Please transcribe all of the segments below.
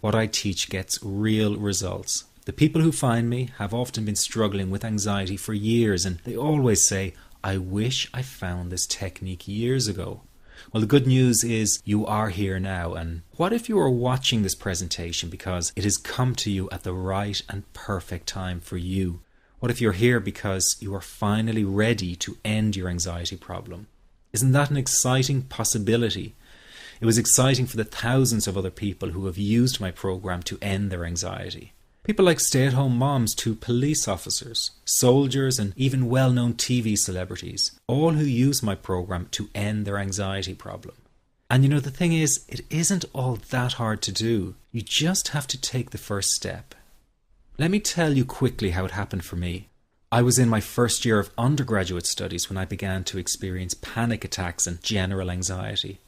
what I teach gets real results. The people who find me have often been struggling with anxiety for years, and they always say, I wish I found this technique years ago. Well, the good news is you are here now, and what if you are watching this presentation because it has come to you at the right and perfect time for you? What if you're here because you are finally ready to end your anxiety problem? Isn't that an exciting possibility? It was exciting for the thousands of other people who have used my program to end their anxiety. People like stay-at-home moms to police officers, soldiers, and even well-known TV celebrities, all who use my program to end their anxiety problem. And you know, the thing is, it isn't all that hard to do. You just have to take the first step. Let me tell you quickly how it happened for me. I was in my first year of undergraduate studies when I began to experience panic attacks and general anxiety.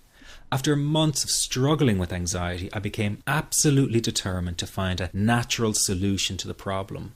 After months of struggling with anxiety, I became absolutely determined to find a natural solution to the problem.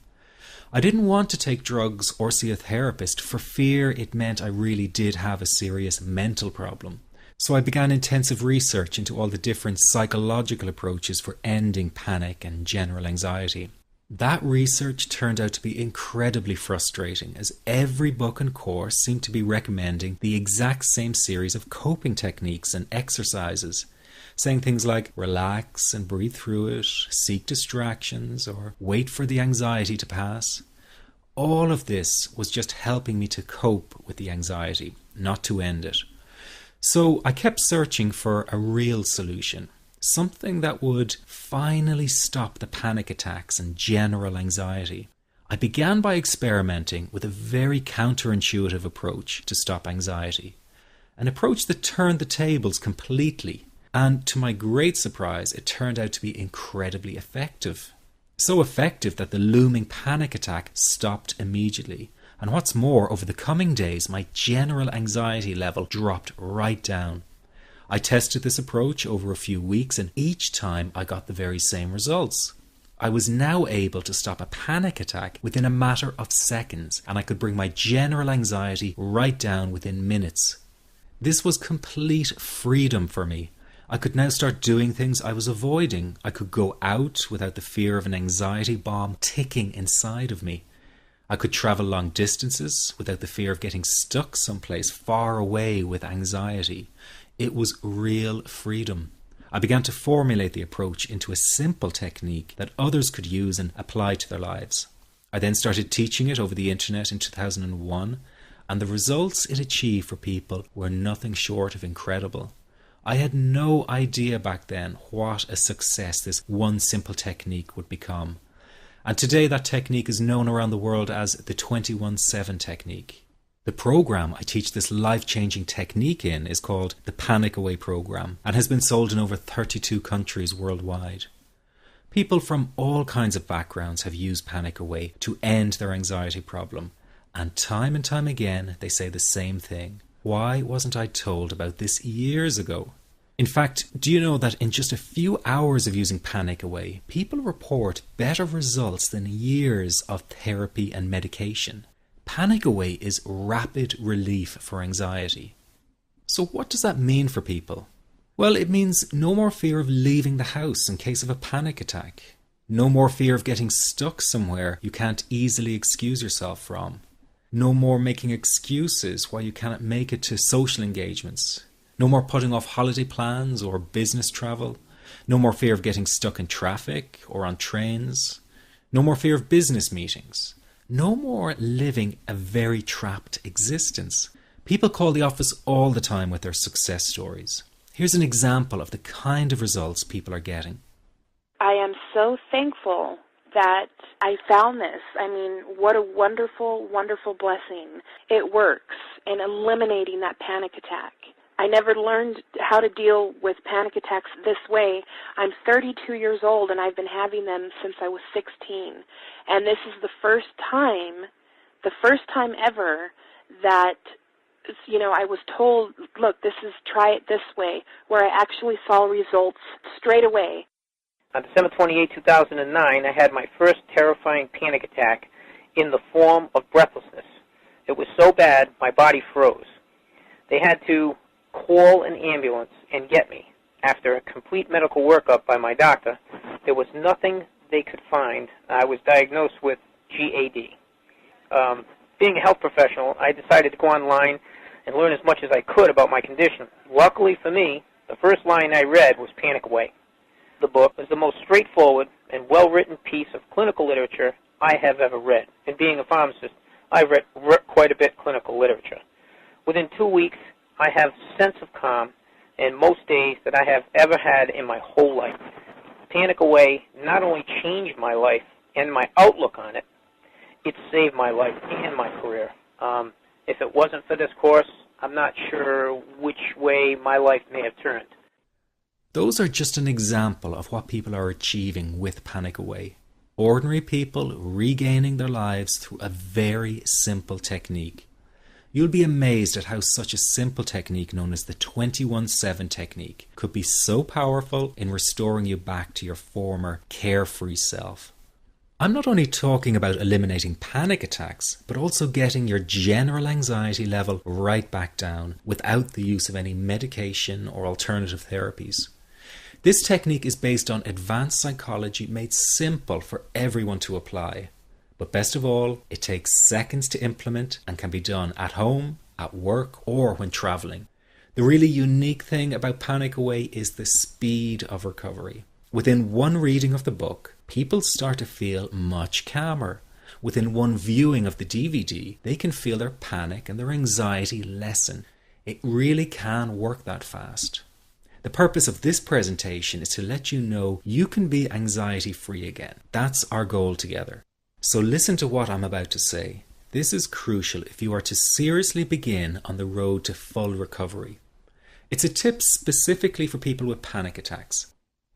I didn't want to take drugs or see a therapist for fear it meant I really did have a serious mental problem. So I began intensive research into all the different psychological approaches for ending panic and general anxiety. That research turned out to be incredibly frustrating, as every book and course seemed to be recommending the exact same series of coping techniques and exercises, saying things like relax and breathe through it, seek distractions, or wait for the anxiety to pass. All of this was just helping me to cope with the anxiety, not to end it. So I kept searching for a real solution. Something that would finally stop the panic attacks and general anxiety. I began by experimenting with a very counterintuitive approach to stop anxiety. An approach that turned the tables completely. And to my great surprise, it turned out to be incredibly effective. So effective that the looming panic attack stopped immediately. And what's more, over the coming days, my general anxiety level dropped right down. I tested this approach over a few weeks, and each time I got the very same results. I was now able to stop a panic attack within a matter of seconds, and I could bring my general anxiety right down within minutes. This was complete freedom for me. I could now start doing things I was avoiding. I could go out without the fear of an anxiety bomb ticking inside of me. I could travel long distances without the fear of getting stuck someplace far away with anxiety. It was real freedom. I began to formulate the approach into a simple technique that others could use and apply to their lives. I then started teaching it over the internet in 2001, and the results it achieved for people were nothing short of incredible. I had no idea back then what a success this one simple technique would become. And today that technique is known around the world as the 21-7 technique. The program I teach this life-changing technique in is called the Panic Away program and has been sold in over 32 countries worldwide. People from all kinds of backgrounds have used Panic Away to end their anxiety problem, and time again they say the same thing. Why wasn't I told about this years ago? In fact, do you know that in just a few hours of using Panic Away, people report better results than years of therapy and medication? Panic Away is rapid relief for anxiety. So what does that mean for people? Well, it means no more fear of leaving the house in case of a panic attack. No more fear of getting stuck somewhere you can't easily excuse yourself from. No more making excuses why you cannot make it to social engagements. No more putting off holiday plans or business travel. No more fear of getting stuck in traffic or on trains. No more fear of business meetings. No more living a very trapped existence. People call the office all the time with their success stories. Here's an example of the kind of results people are getting. I am so thankful that I found this. I mean, what a wonderful, wonderful blessing. It works in eliminating that panic attack. I never learned how to deal with panic attacks this way. I'm 32 years old, and I've been having them since I was 16. And this is the first time ever that, I was told, look, try it this way, where I actually saw results straight away. On December 28, 2009, I had my first terrifying panic attack in the form of breathlessness. It was so bad, my body froze. They had to call an ambulance and get me. After a complete medical workup by my doctor, There was nothing they could find. I was diagnosed with GAD. Being a health professional, I decided to go online and learn as much as I could about my condition. Luckily for me, the first line I read was Panic Away. The book was the most straightforward and well-written piece of clinical literature I have ever read. And being a pharmacist, I've read quite a bit of clinical literature. Within 2 weeks, I have a sense of calm in most days that I have ever had in my whole life. Panic Away not only changed my life and my outlook on it, it saved my life and my career. If it wasn't for this course, I'm not sure which way my life may have turned. Those are just an example of what people are achieving with Panic Away. Ordinary people regaining their lives through a very simple technique. You'll be amazed at how such a simple technique known as the 21-7 technique could be so powerful in restoring you back to your former carefree self. I'm not only talking about eliminating panic attacks, but also getting your general anxiety level right back down without the use of any medication or alternative therapies. This technique is based on advanced psychology made simple for everyone to apply. But best of all, it takes seconds to implement and can be done at home, at work, or when traveling. The really unique thing about Panic Away is the speed of recovery. Within one reading of the book, people start to feel much calmer. Within one viewing of the DVD, they can feel their panic and their anxiety lessen. It really can work that fast. The purpose of this presentation is to let you know you can be anxiety-free again. That's our goal together. So listen to what I'm about to say. This is crucial if you are to seriously begin on the road to full recovery. It's a tip specifically for people with panic attacks.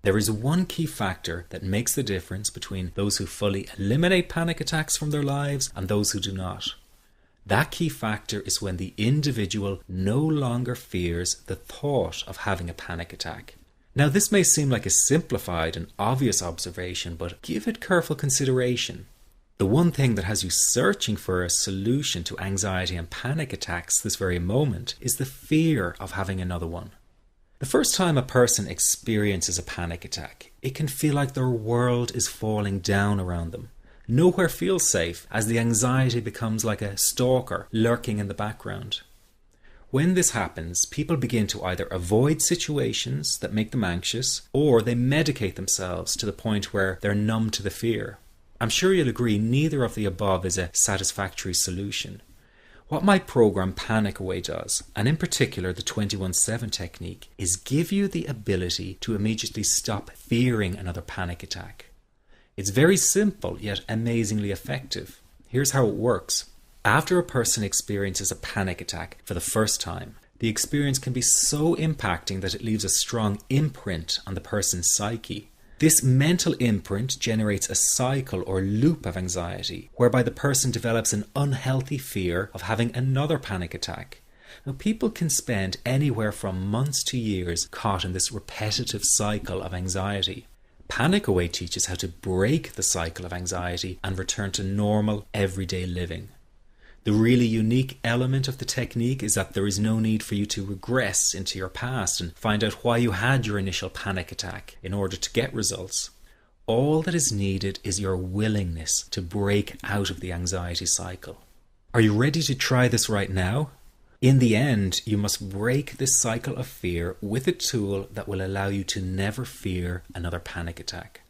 There is one key factor that makes the difference between those who fully eliminate panic attacks from their lives and those who do not. That key factor is when the individual no longer fears the thought of having a panic attack. Now, this may seem like a simplified and obvious observation, but give it careful consideration. The one thing that has you searching for a solution to anxiety and panic attacks this very moment is the fear of having another one. The first time a person experiences a panic attack, it can feel like their world is falling down around them. Nowhere feels safe as the anxiety becomes like a stalker lurking in the background. When this happens, people begin to either avoid situations that make them anxious, or they medicate themselves to the point where they're numb to the fear. I'm sure you'll agree neither of the above is a satisfactory solution. What my program Panic Away does, and in particular the 21-7 technique, is give you the ability to immediately stop fearing another panic attack. It's very simple yet amazingly effective. Here's how it works. After a person experiences a panic attack for the first time, the experience can be so impacting that it leaves a strong imprint on the person's psyche. This mental imprint generates a cycle or loop of anxiety, whereby the person develops an unhealthy fear of having another panic attack. Now, people can spend anywhere from months to years caught in this repetitive cycle of anxiety. Panic Away teaches how to break the cycle of anxiety and return to normal, everyday living. The really unique element of the technique is that there is no need for you to regress into your past and find out why you had your initial panic attack in order to get results. All that is needed is your willingness to break out of the anxiety cycle. Are you ready to try this right now? In the end, you must break this cycle of fear with a tool that will allow you to never fear another panic attack.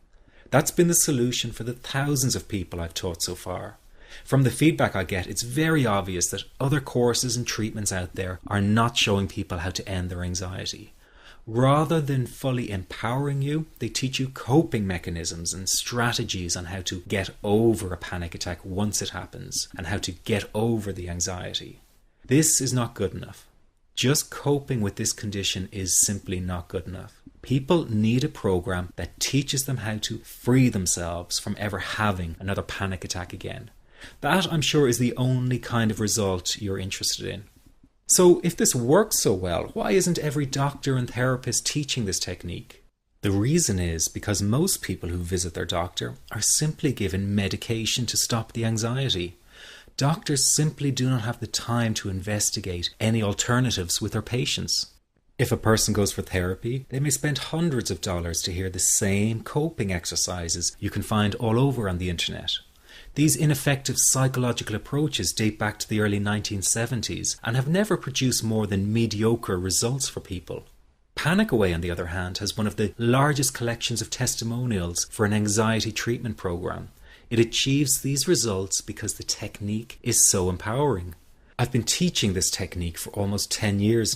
That's been the solution for the thousands of people I've taught so far. From the feedback I get, it's very obvious that other courses and treatments out there are not showing people how to end their anxiety. Rather than fully empowering you, they teach you coping mechanisms and strategies on how to get over a panic attack once it happens and how to get over the anxiety. This is not good enough. Just coping with this condition is simply not good enough. People need a program that teaches them how to free themselves from ever having another panic attack again. That, I'm sure, is the only kind of result you're interested in. So if this works so well, why isn't every doctor and therapist teaching this technique? The reason is because most people who visit their doctor are simply given medication to stop the anxiety. Doctors simply do not have the time to investigate any alternatives with their patients. If a person goes for therapy, they may spend hundreds of dollars to hear the same coping exercises you can find all over on the internet. These ineffective psychological approaches date back to the early 1970s and have never produced more than mediocre results for people. Panic Away, on the other hand, has one of the largest collections of testimonials for an anxiety treatment program. It achieves these results because the technique is so empowering. I've been teaching this technique for almost 10 years now.